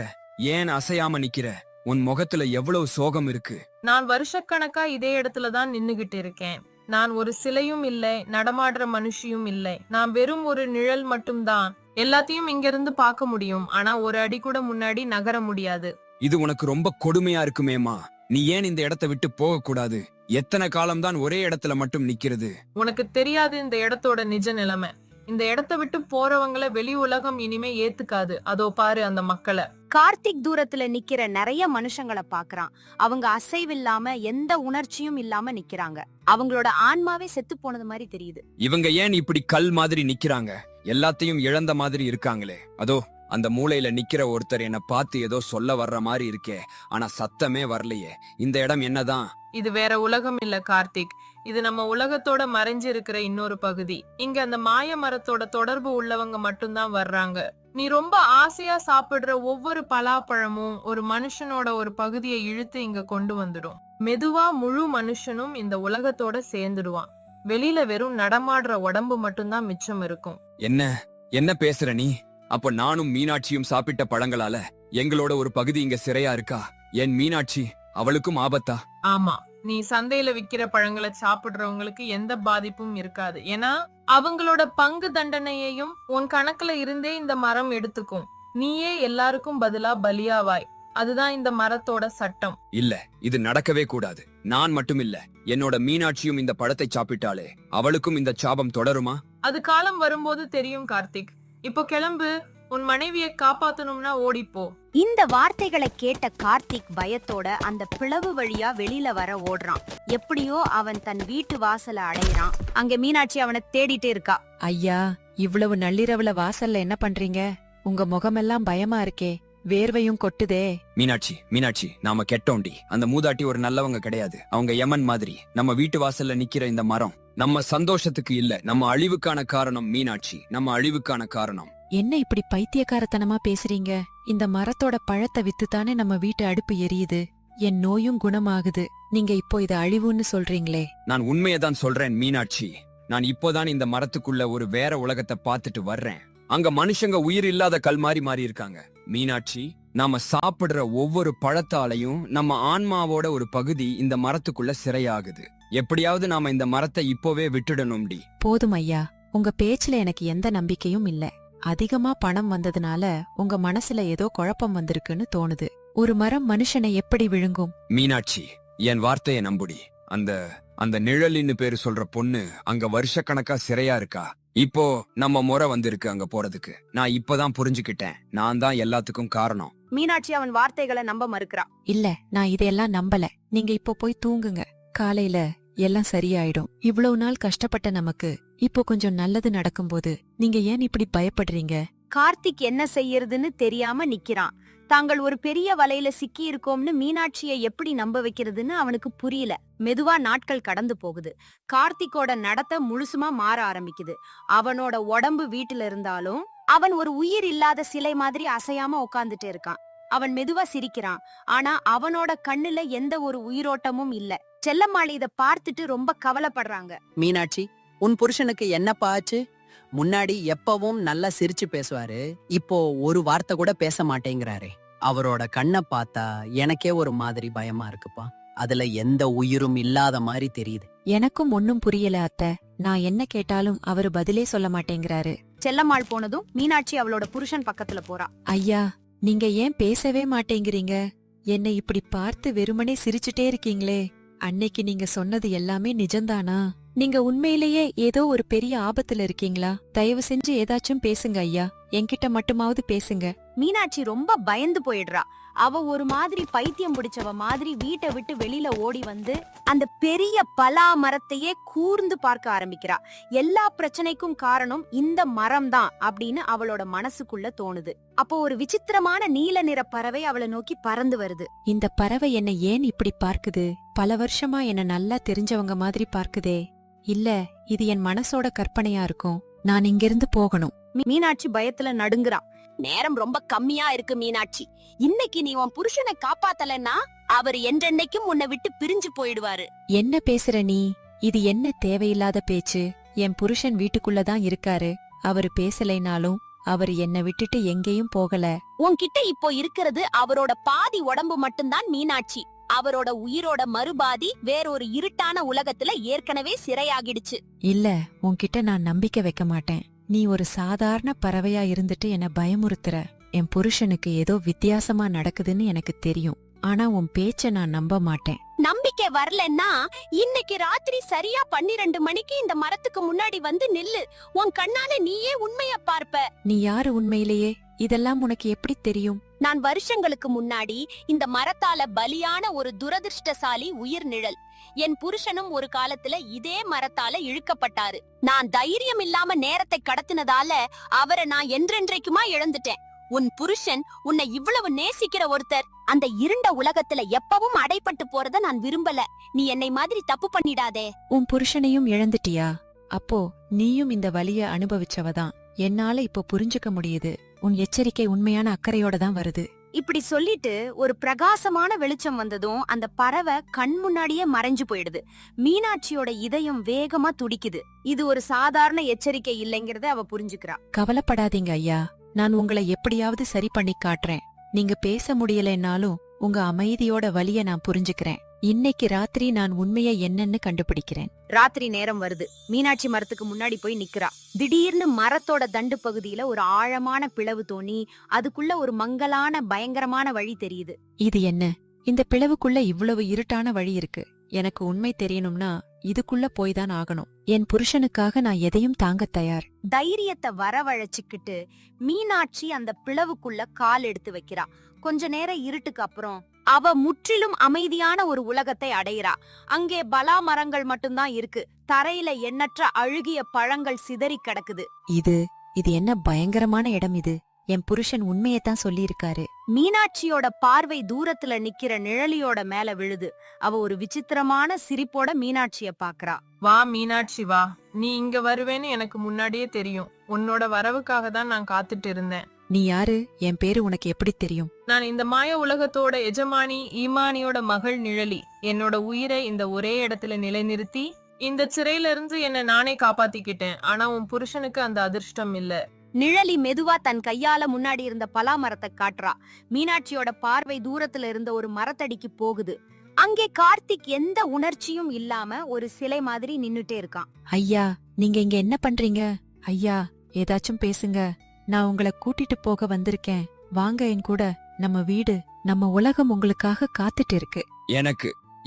ஏன் அசையாம நிக்கிற? உன் முகத்துல எவ்வளவு சோகம் இருக்கு. நான் வருஷக்கணக்கா இதே இடத்துலதான் நின்னுகிட்டு இருக்கேன். நான் ஒரு சிலையும் இல்லை, நடமாடுற மனுஷியும் இல்லை. நான் வெறும் ஒரு நிழல் மட்டும்தான். எல்லாத்தையும் இங்க இருந்து பார்க்க முடியும், ஆனா ஒரு அடி கூட முன்னாடி நகர முடியாது. இது உனக்கு ரொம்ப கொடுமையா இருக்குமேமா. நீ ஏன் இந்த இடத்தை விட்டு போக கூடாது? எத்தனை காலம்தான் ஒரே இடத்துல மட்டும் நிக்கிறது? உனக்கு தெரியாது இந்த இடத்தோட நிஜ நிலைமை. இந்த இடத்தை விட்டு போறவங்கள வெளி உலகம் இனிமே ஏத்துக்காது. அதோ பாரு அந்த மக்களை. கார்த்திக் தூரத்துல நிக்கிற நிறைய மனுஷங்களை பாக்குறான். அவங்க அசைவில்லாம எந்த உணர்ச்சியும் இல்லாம நிக்கிறாங்க. அவங்களோட ஆன்மாவே செத்து போனது மாதிரி தெரியுது. இவங்க ஏன் இப்படி கல் மாதிரி நிக்கிறாங்க? எல்லாத்தையும் இழந்த மாதிரி இருக்காங்களே. அதோ அந்த மூலையில நிக்கிற ஒருத்தர் என்ன பார்த்து ஏதோ சொல்ல வர்ற மாதிரி இருக்கே, ஆனா சத்தமே வரலையே. இந்த இடம் என்னதான்? இது வேற உலகம் இல்ல கார்த்திக். இது நம்ம உலகத்தோட மறைஞ்சு இருக்கிற இன்னொரு பகுதி. இங்க அந்த மாய மரத்தோட தொடர்பு உள்ளவங்க மட்டும்தான் வர்றாங்க. நீ ரொம்ப ஆசையா சாப்பிடுற ஒவ்வொரு பலாப்பழமும் ஒரு மனுஷனோட ஒரு பகுதியை இழுத்து இங்க கொண்டு வந்துடும். மெதுவா முழு மனுஷனும் இந்த உலகத்தோட சேர்ந்துடுவான். வெளியில வெறும் நடமாடுற உடம்பு மட்டும்தான் மிச்சம் இருக்கும். என்ன பேசுற நீ? அப்ப நானும் மீனாட்சியும் சாப்பிட்ட பழங்களால எங்களோட ஒரு பகுதி இங்க சிறையா இருக்கா? என் மீனாட்சி, அவளுக்கும் ஆபத்தா? ஆமா, நீ சந்தையில விக்கிற பழங்களை சாப்பிடுறவங்களுக்கு எந்த பாதிப்பும் இருக்காது. ஏன்னா அவங்களோட பங்கு தண்டனையையும் உன் கணக்குல இருந்தே இந்த மரம் எடுத்துக்கும். நீயே எல்லாருக்கும் பதிலா பலியாவாய். அதுதான் இந்த மரத்தோட சட்டம். இல்ல, இது நடக்கவே கூடாது. நான் மட்டும் இல்ல, என்னோட மீனாட்சியும் இந்த பழத்தை சாப்பிட்டாலே அவளுக்கும் இந்த சாபம் தொடருமா? அது காலம் வரும்போது தெரியும் கார்த்திக். இப்போ கிளம்பு. உன் மனைவியை காப்பாத்தணும்னா ஓடிப்போ. இந்த வார்த்தைகளை கேட்ட கார்த்திக் பயத்தோட அந்த பிளவு வழியா வெளியில வர ஓடுறான். எப்படியோ அவன் தன் வீட்டு வாசல அடையிறான். அங்க மீனாட்சி அவனை தேடிட்டே இருக்கா. ஐயா, இவ்வளவு நள்ளிரவுல வாசல்ல என்ன பண்றீங்க? உங்க முகமெல்லாம் பயமா இருக்கே, வேர்வையும் கொட்டுதே. மீனாட்சி, நாம கெட்டோண்டி. அந்த மூதாட்டி ஒரு நல்லவங்க கிடையாது. அவங்க யமன் மாதிரி. நம்ம வீட்டு வாசல்ல நிக்கிற இந்த மரம் நம்ம சந்தோஷத்துக்கு இல்ல, நம்ம அழிவுக்கான காரணம். மீனாட்சி, நம்ம அழிவுக்கான காரணம். என்ன இப்படி பைத்தியக்காரத்தனமா பேசுறீங்க? இந்த மரத்தோட பழத்தை வித்துதானே நம்ம வீட்டு அடுப்பு எரியுது. என் நோயும் குணமாகுது. நீங்க இப்போ இத அழிவுன்னு சொல்றீங்களே. நான் உண்மையதான் சொல்றேன் மீனாட்சி. நான் இப்போதான் இந்த மரத்துக்குள்ள ஒரு வேற உலகத்தை பார்த்துட்டு வர்றேன். அங்க மனுஷங்க உயிர் இல்லாத கல் மாறி இருக்காங்க. மீனாட்சி, நாம சாப்பிடுற ஒவ்வொரு பழத்தாலையும் நம்ம ஆன்மாவோட ஒரு பகுதி இந்த மரத்துக்குள்ள சிறையாகுது. எப்படியாவது நாம இந்த மரத்தை இப்போவே விட்டுடணும்டி. போதும் ஐயா, உங்க பேச்சுல எனக்கு எந்த நம்பிக்கையும் இல்ல. அதிகமா பணம் வந்ததுனால உங்க மனசுல ஏதோ குழப்பம் வந்திருக்குன்னு தோணுது. ஒரு மரம் மனுஷனை எப்படி விழுங்கும்? மீனாட்சி, என் வார்த்தையை நம்புடி. அந்த நிழலின்னு பேரு சொல்ற பொண்ணு அங்க வருஷக்கணக்கா சிறையா இருக்கா. இப்போ நம்ம முறை வந்திருக்கு அங்க போறதுக்கு. நான் இப்பதான் புரிஞ்சுக்கிட்டேன். நான் தான் எல்லாத்துக்கும் காரணம். மீனாட்சி அவன் வார்த்தைகளை நம்ப மறுக்கிறா. இல்ல, நான் இதையெல்லாம் நம்பல. நீங்க இப்போ போய் தூங்குங்க. காலையில எல்லாம் சரியாயிடும். இவ்வளவு நாள் கஷ்டப்பட்ட நமக்கு இப்போ கொஞ்சம் நல்லது நடக்கும்போது நீங்க ஏன் இப்படி பயப்படுறீங்க? கார்த்திக் என்ன செய்யறதுன்னு தெரியாம நிக்கிறான். தாங்கள் ஒரு பெரிய வலையில சிக்கி இருக்கோம்னு மீனாட்சியை எப்படி நம்ப வைக்கிறதுன்னு அவனுக்கு புரியல. மெதுவா நாட்கள் கடந்து போகுது. கார்த்திக்கோட நடத்தை முழுசுமா மாற ஆரம்பிக்குது. அவனோட உடம்பு வீட்டுல இருந்தாலும் அவன் ஒரு உயிர் இல்லாத சிலை மாதிரி அசையாம உட்கார்ந்துட்டு இருக்கான். அவன் மெதுவா சிரிக்கிறான். ஆனா அவனோட கண்ணுல எந்த ஒரு உயிரோட்டமும் இல்ல. செல்லம்மாள் இத பார்த்துட்டு ரொம்ப கவலைப்படுறாங்க. மீனாட்சி, உன் புருஷனுக்கு என்னப்பா ஆச்சு? முன்னாடி எப்பவும் நல்லா சிரிச்சு பேசுவாரு, இப்போ ஒரு வார்த்தை கூட பேச மாட்டேங்கிறாரே. அவரோட கண்ணை பார்த்தா எனக்கே ஒரு மாதிரி பயமா இருக்குப்பா. அதுல எந்த உயிரும் இல்லாத மாதிரி தெரியுது. எனக்கும் ஒன்னும் புரியல அத்தை. நான் என்ன கேட்டாலும் அவரு பதிலே சொல்ல மாட்டேங்கிறாரு. செல்லம்மாள் போனதும் மீனாட்சி அவளோட புருஷன் பக்கத்துல போறா. ஐயா, நீங்க ஏன் பேசவே மாட்டேங்கிறீங்க? என்னை இப்படி பார்த்து வெறுமனே சிரிச்சுட்டே இருக்கீங்களே. அன்னைக்கு நீங்க சொன்னது எல்லாமே நிஜம்தானா? நீங்க உண்மையிலேயே ஏதோ ஒரு பெரிய ஆபத்துல இருக்கீங்களா? தயவு செஞ்சு ஏதாச்சும் பேசுங்க ஐயா. என்கிட்ட மட்டுமாவது பேசுங்க. மீனாட்சி ரொம்ப பயந்து போயிடுறா. அவ ஒரு மாதிரி பைத்தியம் பிடிச்சவ மாதிரி வீட்டை விட்டு வெளியில ஓடி வந்து அந்த பெரிய பலா மரத்தையே கூர்ந்து பார்க்க ஆரம்பிக்கிறா. எல்லா பிரச்சனைக்கும் காரணம் இந்த மரம் தான் அப்படின்னு அவளோட மனசுக்குள்ள தோணுது. அப்போ ஒரு விசித்திரமான நீல நிற பறவை அவளை நோக்கி பறந்து வருது. இந்த பறவை என்ன ஏன் இப்படி பார்க்குது? பல வருஷமா என்ன நல்லா தெரிஞ்சவங்க மாதிரி பார்க்குதே. இல்ல, இது என் மனசோட கற்பனையா இருக்கும். நான் இங்கிருந்து போகணும். மீனாட்சி பயத்துல நடுங்குறா. நேரம் ரொம்ப கம்மியா இருக்கு மீனாட்சி. இன்னைக்கு நீ உன் புருஷனை காப்பாத்தலன்னா அவர் என்றென்னைக்கும் உன்னை விட்டு பிரிஞ்சு போயிடுவாரு. என்ன பேசுற நீ? இது என்ன தேவையில்லாத பேச்சு? என் புருஷன் வீட்டுக்குள்ளதான் இருக்காரு. அவரு பேசலைனாலும் அவர் என்னை விட்டுட்டு எங்கேயும் போகல. உன்கிட்ட இப்போ இருக்கிறது அவரோட பாதி உடம்பு மட்டும்தான் மீனாட்சி. அவரோட உயிரோட மறுபாதி வேறொரு இருட்டான உலகத்துல ஏற்கனவே சிறையாகிடுச்சு. இல்ல, உன்கிட்ட நான் நம்பிக்கை வைக்க மாட்டேன். நீ ஒரு சாதாரண பறவையா இருந்துட்டு என்ன பயமுறுத்துற. என் புருஷனுக்கு ஏதோ வித்தியாசமா நடக்குதுன்னு எனக்கு தெரியும். ஆனா உன் பேச்ச நான் நம்ப மாட்டேன். நம்பிக்கை வரலன்னா இன்னைக்கு ராத்திரி சரியா 12 மணிக்கு இந்த மரத்துக்கு முன்னாடி வந்து நில்லு. உன் கண்ணால நீயே உண்மைய பார்ப்ப. நீ யாரு உண்மையிலேயே? இதெல்லாம் உனக்கு எப்படி தெரியும்? நான் வருஷங்களுக்கு முன்னாடி இந்த மரத்தால பலியான ஒரு துரதிர்ஷ்டசாலி உயிர் நிழல். என் புருஷனும் ஒரு காலத்துல இதே மரத்தால இழுக்கப்பட்டாரு. நான் தைரியம் இல்லாம நேரத்தை கடத்தினதால அவரை நான் என்றென்றைக்குமா இழந்துட்டேன். உன் புருஷன் உன்னை இவ்வளவு நேசிக்கிற ஒருத்தர் அந்த இருண்ட உலகத்துல எப்பவும் அடைப்பட்டு போறத நான் விரும்பல. நீ என்னை மாதிரி தப்பு பண்ணிடாதே. உன் புருஷனையும் இழந்துட்டியா? அப்போ நீயும் இந்த வலிய அனுபவிச்சவதான். என்னால இப்போ புரிஞ்சுக்க முடியுது. உன் எச்சரிக்கை உண்மையான அக்கறையோட தான் வருது. இப்படி சொல்லிட்டு ஒரு பிரகாசமான வெளிச்சம் வந்ததும் அந்த பறவை கண் முன்னாடியே மறைஞ்சு போயிடுது. மீனாட்சியோட இதயம் வேகமா துடிக்குது. இது ஒரு சாதாரண எச்சரிக்கை இல்லைங்கறத அவ புரிஞ்சுக்கிறா. கவலைப்படாதீங்க ஐயா, நான் உங்களை எப்படியாவது சரி பண்ணி காட்டுறேன். நீங்க பேச முடியலைன்னாலும் உங்க அமைதியோட வலிய நான் புரிஞ்சுக்கிறேன். இன்னைக்கு ராத்திரி நான் உண்மைய என்னன்னு கண்டுபிடிக்கிறேன். ராத்திரி நேரம் வருது. மீனாட்சி மரத்துக்கு முன்னாடி போய் நிக்கிறா. திடீர்னு மரத்தோட தண்டு பகுதியில ஒரு ஆழமான பிளவு தோணி அதுக்குள்ள ஒரு மங்கலான பயங்கரமான வழி தெரியுது. இது என்ன? இந்த பிளவுக்குள்ள இவ்வளவு இருட்டான வழி இருக்கு. எனக்கு உண்மை தெரியணும்னா இதுக்குள்ள போய் தான் ஆகணும். என் புருஷனுக்காக நான் எதையும் தாங்க தயார். தைரியத்தை வரவழைச்சுக்கிட்டு மீனாட்சி அந்த பிளவுக்குள்ள கால் எடுத்து வைக்கிறா. கொஞ்ச நேரம் இருட்டுக்கு அப்புறம் அவ முற்றிலும் அமைதியான ஒரு உலகத்தை அடையிறா. அங்கே பலா மரங்கள் மட்டும்தான் இருக்கு. தரையில எண்ணற்ற அழுகிய பழங்கள் சிதறி கிடக்குது. இது என்ன பயங்கரமான இடம் இது? என் புருஷன் உண்மையத்தான் சொல்லியிருக்காரு. மீனாட்சியோட பார்வை தூரத்துல நிக்கிற நிழலியோட மேல விழுது. அவ ஒரு விசித்திரமான சிரிப்போட மீனாட்சிய பாக்குறா. வா மீனாட்சி வா, நீ இங்க வருவேன்னு எனக்கு முன்னாடியே தெரியும். உன்னோட வரவுக்காக தான் நான் காத்துட்டு இருந்தேன். நீ யாரு? என் பேரு உனக்கு எப்படி தெரியும்? நான் இந்த மாய உலகத்தோட எஜமானி ஈமானியோட மகள் நிழலி. என்னோட உயிரை இந்த ஒரே இடத்துல நிலைநிறுத்தி இந்த சிறையில இருந்து என்ன நானே காப்பாத்திக்கிட்டேன். ஆனா உன் புருஷனுக்கு அந்த அதிர்ஷ்டம் இல்ல. நிழலி மெதுவா தன் கையால முன்னாடி இருந்த பலா மரத்தை காட்டுறா. மீனாட்சியோட பார்வை தூரத்துல இருந்த ஒரு மரத்தடிக்கு போகுது. அங்கே கார்த்திக் எந்த உணர்ச்சியும் இல்லாம ஒரு சிலை மாதிரி நின்னுட்டே இருக்கான். ஐயா, நீங்க இங்க என்ன பண்றீங்க? ஐயா, ஏதாச்சும் பேசுங்க. நான் உங்களை கூட்டிட்டு போக வந்திருக்கேன். வாங்க என் கூட. நம்ம வீடு, நம்ம உலகம் உங்களுக்காக காத்துட்டு இருக்கு.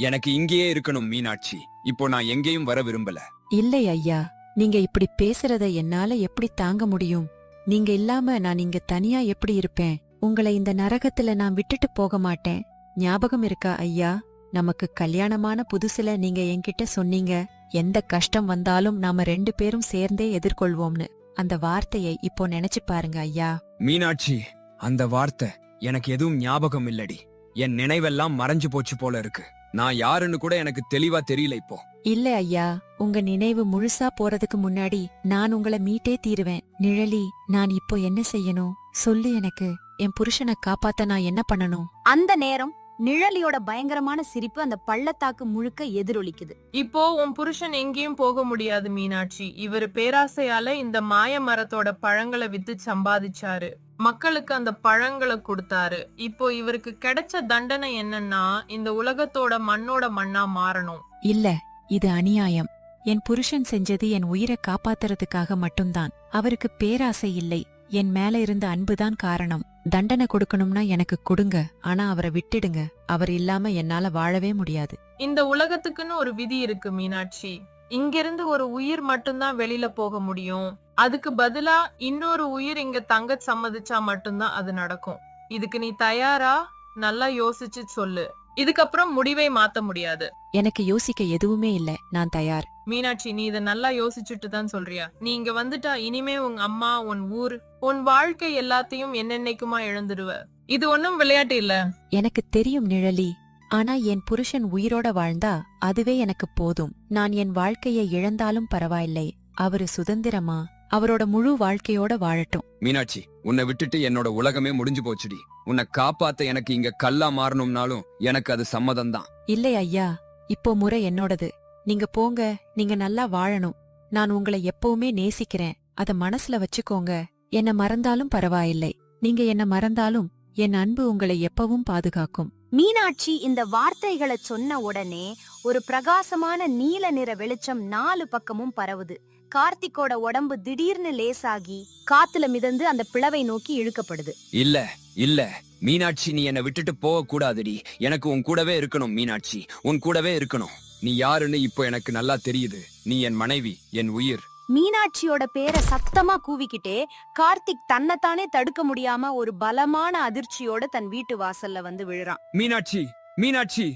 எனக்கு இங்கேயே இருக்கணும் மீனாட்சி. இப்போ நான் எங்கேயும் வர விரும்பல. இல்லை ஐயா, நீங்க இப்படி பேசுறத என்னால எப்படி தாங்க முடியும்? நீங்க இல்லாம நான் இங்க தனியா எப்படி இருப்பேன்? உங்களை இந்த நரகத்துல நான் விட்டுட்டு போக மாட்டேன். ஞாபகம் இருக்கா ஐயா? நமக்கு கல்யாணமான புதுசுல நீங்க என்கிட்ட சொன்னீங்க, எந்த கஷ்டம் வந்தாலும் நாம 2 பேரும் சேர்ந்தே எதிர்கொள்வோம்னு. அந்த வார்த்தையை இப்போ நினைச்சு பாருங்க ஐயா. மீனாட்சி, அந்த வார்த்தை எனக்கு எதுவும் ஞாபகம் இல்லடி. என் நினைவெல்லாம் மறைஞ்சு போச்சு போல இருக்கு. நான் யாருன்னு கூட எனக்கு தெளிவா தெரியல இப்போ. இல்ல ஐயா, உங்க நினைவு முழுசா போறதுக்கு முன்னாடி நான் உங்களை மீட்டே தீருவேன். நிழலி, நான் இப்போ என்ன செய்யணும் சொல்லு எனக்கு. என் புருஷனை காப்பாத்த நான் என்ன பண்ணணும்? அந்த நேரம் நிழலியோட பயங்கரமான சிரிப்பு அந்த பள்ளத்தாக்கு முழுக்க எதிரொலிக்குது. இப்போ உன் புருஷன் எங்கேயும் போக முடியாது மீனாட்சி. இவரு பேராசையால இந்த மாய மரத்தோட பழங்களை வித்து சம்பாதிச்சாரு. மக்களுக்கு அந்த பழங்களை கொடுத்தாரு. இப்போ இவருக்கு கிடைச்ச தண்டனை என்னன்னா இந்த உலகத்தோட மண்ணோட மண்ணா மாறணும். இல்ல, இது அநியாயம். என் புருஷன் செஞ்சது என் உயிரை காப்பாத்துறதுக்காக மட்டும்தான். அவருக்கு பேராசை இல்லை, என் மேல இருந்த அன்புதான் காரணம். தண்டனை கொடுக்கணும்னா எனக்கு கொடுங்க, ஆனா அவரை விட்டுடுங்க. அவர் இல்லாம என்னால வாழவே முடியாது. இந்த உலகத்துக்குன்னு ஒரு விதி இருக்கு மீனாட்சி. இங்கிருந்து ஒரு உயிர் மட்டும்தான் வெளியில போக முடியும். அதுக்கு பதிலா இன்னொரு உயிர் இங்க தங்க சம்மதிச்சா மட்டும்தான் அது நடக்கும். இதுக்கு நீ தயாரா? நல்லா யோசிச்சு சொல்லு. இதுக்கப்புறம் முடிவை மாத்த முடியாது. எனக்கு யோசிக்க எதுவுமே இல்ல, நான் தயார். மீனாட்சி, நீ இத நல்லா யோசிச்சுட்டு தான் சொல்றியா? நீ இங்க வந்துட்டா இனிமே உங்க அம்மா, உன் ஊர், உன் வாழ்க்கை எல்லாத்தையும் என்னென்னைக்குமா இழந்துடுவ. இது ஒன்னும் விளையாட்டு இல்ல. எனக்கு தெரியும் நிழலி, ஆனா என் புருஷன் உயிரோட வாழ்ந்தா அதுவே எனக்கு போதும். நான் என் வாழ்க்கையை இழந்தாலும் பரவாயில்லை. அவரு சுதந்திரமா அவரோட முழு வாழ்க்கையோட வாழட்டும். மீனாட்சி, உன்னை விட்டுட்டு என்னோட உலகமே முடிஞ்சு போச்சுடி. உன்னை காப்பாத்த எனக்கு இங்க கல்லா மாறணும்னாலும் எனக்கு அது சம்மதம்தான். இல்லை ஐயா, இப்போ முறை என்னோடது. நீங்க போங்க, நீங்க நல்லா வாழணும். நான் உங்களை எப்பவுமே நேசிக்கிறேன், அத மனசுல வச்சுக்கோங்க. என்ன மறந்தாலும் பரவாயில்லை, நீங்க என்ன மறந்தாலும் என் அன்பு உங்களை எப்பவும் பாதுகாக்கும். மீனாட்சி இந்த வார்த்தைகளை சொன்ன உடனே ஒரு பிரகாசமான நீல நிற வெளிச்சம் 4 பக்கமும் பரவுது. கார்த்திக்கோட உடம்பு திடீர்னு லேசாகி காத்துல மிதந்து அந்த பிளவை நோக்கி இழுக்கப்படுது. இல்ல இல்ல மீனாட்சி, நீ என்னை விட்டுட்டு போக கூடாதுடி. எனக்கு உன் கூடவே இருக்கணும் மீனாட்சி, உன் கூடவே இருக்கணும். நீ யாருன்னு இப்போ எனக்கு நல்லா தெரியுது. நீ என் மனைவி, என் உயிர். மீனாட்சியோட பேரை சத்தமா கூவிக்கிட்டே கார்த்திக் தன்னைத்தானே தடுக்க முடியாம ஒரு பலமான அதிர்ச்சியோட தன் வீட்டு வாசல்ல வந்து விழுறான். மீனாட்சி, மீனாட்சி,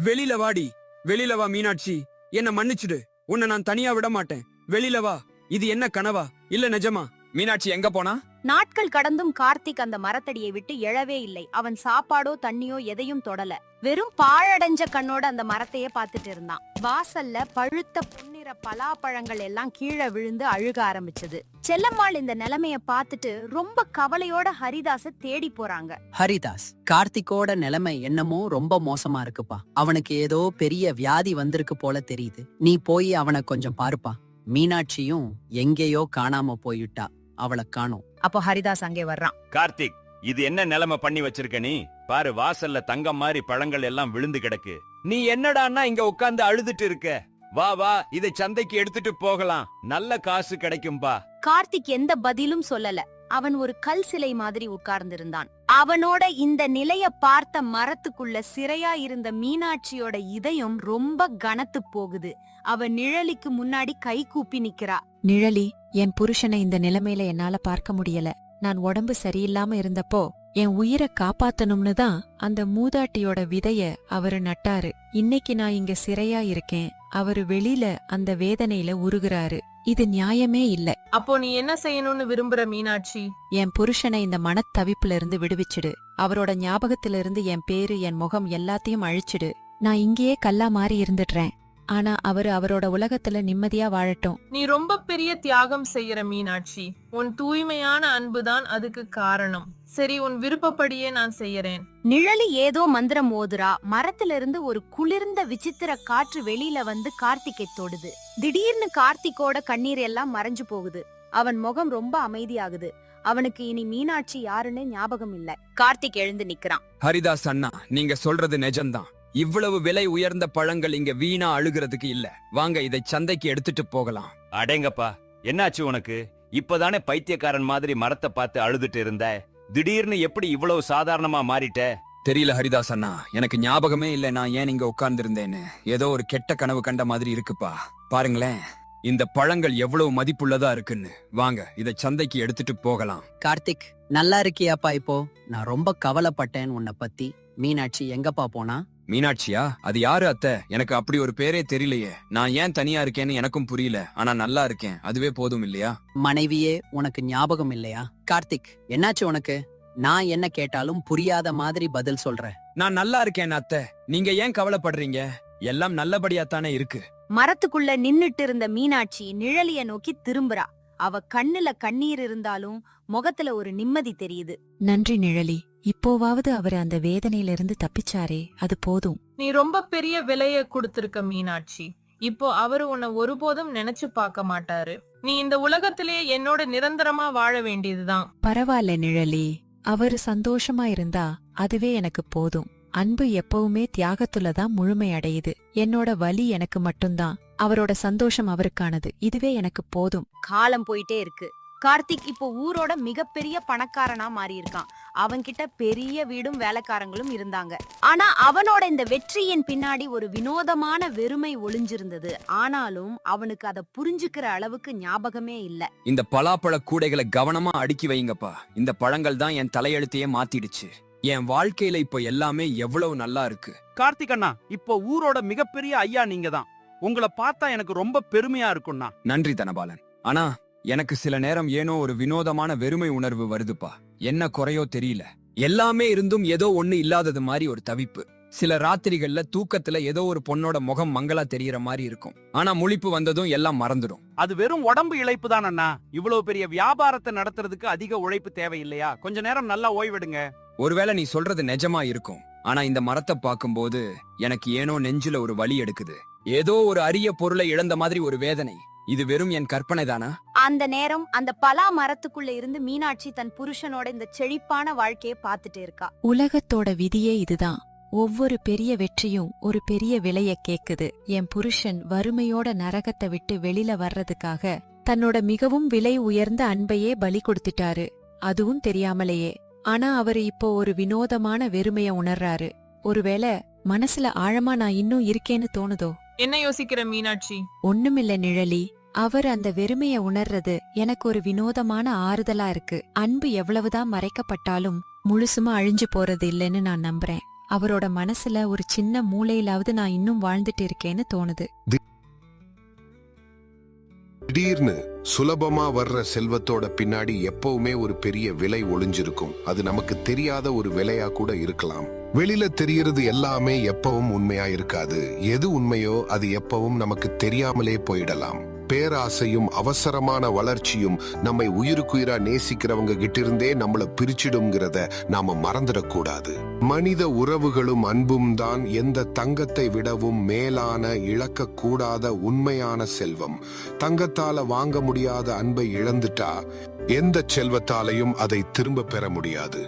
வெளியில வாடி, வெளியில வா மீனாட்சி, என்ன மன்னிச்சிடு. உன்னை நான் தனியா விட மாட்டேன். வெளியில வா. இது என்ன கனவா இல்ல நிஜமா? மீனாட்சி எங்க போனா? நாட்கள் கடந்தும் கார்த்திக் அந்த மரத்தடியை விட்டு எழவே இல்லை. அவன் சாப்பாடோ தண்ணியோ எதையும் தொடல. வெறும் பாழடைஞ்ச கண்ணோட அந்த மரத்தையே பார்த்துட்டு இருந்தான். வாசல்ல பழுத்த பொன்னிற பலாப்பழங்கள் எல்லாம் கீழே விழுந்து அழுக ஆரம்பிச்சது. செல்லம்மாள் இந்த நிலைமைய பார்த்துட்டு ரொம்ப கவலையோட ஹரிதாஸ தேடி போறாங்க. ஹரிதாஸ், கார்த்திக்கோட நிலைமை என்னமோ ரொம்ப மோசமா இருக்குப்பா. அவனுக்கு ஏதோ பெரிய வியாதி வந்திருக்கு போல தெரியுது. நீ போய் அவனை கொஞ்சம் பாருப்பா. மீனாட்சியும் எங்கேயோ காணாம போயிட்டா. அவளை காணோம். அப்போ ஹரிதாஸ் அங்கே வர்றான். கார்த்திக், இது என்ன நிலைமை பண்ணி வச்சிருக்க நீ? பாரு, வாசல்ல தங்கம் மாதிரி பழங்கள் எல்லாம் விழுந்து கிடக்கு. நீ என்னடான்னா இங்க உட்கார்ந்து அழுதுட்டு இருக்க? வா வா, இதை சந்தைக்கு எடுத்துட்டு போகலாம். நல்ல காசு கிடைக்கும்பா. கார்த்திக் எந்த பதிலும் சொல்லல. அவன் ஒரு கல் சிலை மாதிரி உட்கார்ந்திருந்தான். அவனோட இந்த நிலைய பார்த்த மரத்துக்குள்ள சிறையா இருந்த மீனாட்சியோட இதயம் ரொம்ப கனத்து போகுது. அவ நிழலிக்கு முன்னாடி கை கூப்பி நிக்கிறா. நிழலி, என் புருஷனை இந்த நிலைமையில என்னால பார்க்க முடியல. நான் உடம்பு சரியில்லாம இருந்தப்போ என் உயிரை காப்பாத்தணும்னு தான் அந்த மூதாட்டியோட விதைய அவரு நட்டாரு. இன்னைக்கு நான் இங்க சிறையா இருக்கேன். அவரு வெளியில அந்த வேதனையில உருகுறாரு. இது நியாயமே இல்ல. அப்போ நீ என்ன செய்யணும்னு விரும்புற மீனாட்சி? என் புருஷனை இந்த மனத்தவிப்புல இருந்து விடுவிச்சிடு. அவரோட ஞாபகத்துல இருந்து என் பேரு, என் முகம் எல்லாத்தையும் அழிச்சிடு. நான் இங்கேயே கல்லா மாறி இருந்துடுறேன். ஆனா அவரோட உலகத்துல நிம்மதியா வாழட்டும். நீ ரொம்ப பெரிய தியாகம் செய்யற மீனாட்சி. உன் தூய்மையான அன்புதான் அதுக்கு காரணம். சரி, உன் விருப்பப்படியே நான் செய்யறேன். நிழலி ஏதோ மந்திரம் ஓதுரா. மரத்திலிருந்து ஒரு குளிர்ந்த விசித்திர காற்று வெளியில வந்து கார்த்திகை தொடுது. திடீர்னு கார்த்திகோட கண்ணீர் எல்லாம் மறைஞ்சு போகுது. அவன் முகம் ரொம்ப அமைதியாகுது. அவனுக்கு இனி மீனாட்சி யாருன்னு ஞாபகம் இல்ல. கார்த்திக் எழுந்து நிக்கிறான். ஹரிதாஸ் அண்ணா, நீங்க சொல்றது நிஜம்தான். இவ்வளவு விலை உயர்ந்த பழங்கள் இங்க வீணா அழுகிறதுக்கு இல்ல. வாங்க, இதை சந்தைக்கு எடுத்துட்டு போகலாம். அடேங்கப்பா, என்னாச்சு உனக்கு? இப்பதானே பைத்தியக்காரன் மாதிரி மரத்தை பார்த்து அழுதுட்டு இருந்த. திடீர்னு எப்படி இவ்வளவு சாதாரணமா மாறிட்ட? தெரியல ஹரிதாஸ் அண்ணா, எனக்கு ஞாபகமே இல்ல நான் ஏன் இங்க உட்கார்ந்து இருந்தேன்னு. ஏதோ ஒரு கெட்ட கனவு கண்ட மாதிரி இருக்குப்பா. பாருங்களேன், இந்த பழங்கள் எவ்வளவு மதிப்புள்ளதா இருக்குன்னு. வாங்க, இதை சந்தைக்கு எடுத்துட்டு போகலாம். கார்த்திக், நல்லா இருக்கியாப்பா? இப்போ நான் ரொம்ப கவலைப்பட்டேன் உன்னை பத்தி. மீனாட்சி எங்கப்பா போனா? மீனாட்சியா? அது யாரு அத்தை? எனக்கு அப்படி ஒரு பேரே தெரியலையே. நான் ஏன் தனியா இருக்கேன்னு எனக்கும் புரியல. ஆனா நல்லா இருக்கேன், அதுவே போதும் இல்லையா? மனைவியே உனக்கு ஞாபகம் இல்லையா? கார்த்திக், என்னாச்சு உனக்கு? நான் என்ன கேட்டாலும் புரியாத மாதிரி பதில் சொல்ற. நான் நல்லா இருக்கேன் அத்தை, நீங்க ஏன் கவலைப்படுறீங்க? எல்லாம் நல்லபடியாத்தானே இருக்கு. மரத்துக்குள்ள நின்னுட்டு இருந்த மீனாட்சி நிழலிய நோக்கி திரும்புறா. அவ கண்ணுல கண்ணீர் இருந்தாலும் முகத்துல ஒரு நிம்மதி தெரியுது. நன்றி நிழலி, இப்போவாவது அவர் அந்த வேதனையிலிருந்து தப்பிச்சாரே, அது போதும். நீ ரொம்ப பெரிய விலைய கொடுத்திருக்க மீனாட்சி. இப்போ அவரு உன்னை ஒருபோதும் நினைச்சு பார்க்க மாட்டாரு. நீ இந்த உலகத்திலேயே என்னோட நிரந்தரமா வாழ வேண்டியதுதான். பரவாயில்ல நிழலி, அவரு சந்தோஷமா இருந்தா அதுவே எனக்கு போதும். அன்பு எப்பவுமே தியாகத்துலதான் முழுமை அடையுது. என்னோட வலி எனக்கு மட்டும்தான், அவரோட சந்தோஷம் அவருக்கானது. இதுவே எனக்கு போதும். காலம் போயிட்டே இருக்கு. கார்த்திக் இப்போ ஊரோட மிகப்பெரிய பணக்காரனா மாறி இருக்கான். அவன்கிட்ட பெரிய வீடும் வேலைக்காரங்களும் இருந்தாங்க. ஆனா அவனோட இந்த வெற்றியின் பின்னாடி ஒரு வினோதமான வெறுமை ஒளிஞ்சிருந்தது. ஆனாலும் அவனுக்கு அதை புரிஞ்சுக்கிற அளவுக்கு ஞாபகமே இல்ல. இந்த பலாப்பழ கூடைகளை கவனமா அடுக்கி வைங்கப்பா. இந்த பழங்கள் தான் என் தலையெழுத்தையே மாத்திடுச்சு. என் வாழ்க்கையில இப்போ எல்லாமே எவ்வளவு நல்லா இருக்கு. கார்த்திக் அண்ணா, இப்போ ஊரோட மிகப்பெரிய ஐயா நீங்க தான். உங்களை பார்த்தா எனக்கு ரொம்ப பெருமையா இருக்கும்ண்ணா. நன்றி தனபாலன். ஆனா எனக்கு சில நேரம் ஏனோ ஒரு வினோதமான வெறுமை உணர்வு வருதுப்பா. என்ன குறையோ தெரியல. எல்லாமே இருந்தும் ஏதோ ஒண்ணு இல்லாதது மாதிரி ஒரு தவிப்பு. சில ராத்திரிகள்ல தூக்கத்துல ஏதோ ஒரு பொண்ணோட முகம் மங்களா தெரியற மாதிரி இருக்கும். ஆனா முழிப்பு வந்ததும் எல்லாம் மறந்துடும். அது வெறும் உடம்பு இழைப்பு தான் அண்ணா. இவ்வளவு பெரிய வியாபாரத்தை நடத்துறதுக்கு அதிக உழைப்பு தேவையில்லையா? கொஞ்ச நேரம் நல்லா ஓய்வெடுங்க. ஒருவேளை நீ சொல்றது நிஜமா இருக்கும். ஆனா இந்த மரத்தை பார்க்கும்போது எனக்கு ஏனோ நெஞ்சில ஒரு வலி எடுக்குது. ஏதோ ஒரு அரிய பொருளை இழந்த மாதிரி ஒரு வேதனை. இது வெறும் என் கற்பனை தானா? அந்த நேரம் அந்த பலா மரத்துக்குள்ள இருந்து மீனாட்சி தன் புருஷனோட இந்த செழிப்பான வாழ்க்கைய பாத்துட்டு இருக்கா. உலகத்தோட விதியே இதுதான். ஒவ்வொரு பெரிய வெற்றியும் ஒரு பெரிய விலைய கேக்குது. என் புருஷன் வறுமையோட நரகத்தை விட்டு வெளியில வர்றதுக்காக தன்னோட மிகவும் விலை உயர்ந்த அன்பையே பலி கொடுத்துட்டாரு, அதுவும் தெரியாமலேயே. ஆனா அவரு இப்போ ஒரு வினோதமான வெறுமைய உணர்றாரு. ஒருவேளை மனசுல ஆழமா நான் இன்னும் இருக்கேன்னு தோணுதோ? என்ன யோசிக்கிற மீனாட்சி? ஒண்ணுமில்ல நிழலி. அவர் அந்த வெறுமைய உணர்றது எனக்கு ஒரு வினோதமான ஆறுதலா இருக்கு. அன்பு எவ்வளவுதான் மறைக்கப்பட்டாலும் முழுசுமா அழிஞ்சு போறது இல்லைன்னு நான் நம்புறேன். அவரோட மனசுல ஒரு சின்ன மூலையிலாவது நான் இன்னும் வாழ்ந்துட்டு இருக்கேன்னு தோணுது. திடீர்னு சுலபமா வர்ற செல்வத்தோட பின்னாடி எப்பவுமே ஒரு பெரிய விலை ஒளிஞ்சிருக்கும். அது நமக்கு தெரியாத ஒரு விலையா கூட இருக்கலாம். வெளியில தெரியறது எல்லாமே எப்பவும் உண்மையா இருக்காது. எது உண்மையோ அது எப்பவும் நமக்கு தெரியாமலே போயிடலாம். பேராசையும் அவசரமான வளர்ச்சியும் நம்மை உயிருக்குயிரா நேசிக்கிறவங்க கிட்ட இருந்தே நம்மள பிரிச்சிடும்ங்கிறத நாம மறந்துடக்கூடாது. மனித உறவுகளும் அன்பும் தான் எந்த தங்கத்தை விடவும் மேலான, இழக்கக்கூடாத உண்மையான செல்வம். தங்கத்தால வாங்க முடியாத அன்பை இழந்துட்டா எந்த செல்வத்தாலையும் அதை திரும்ப பெற முடியாது.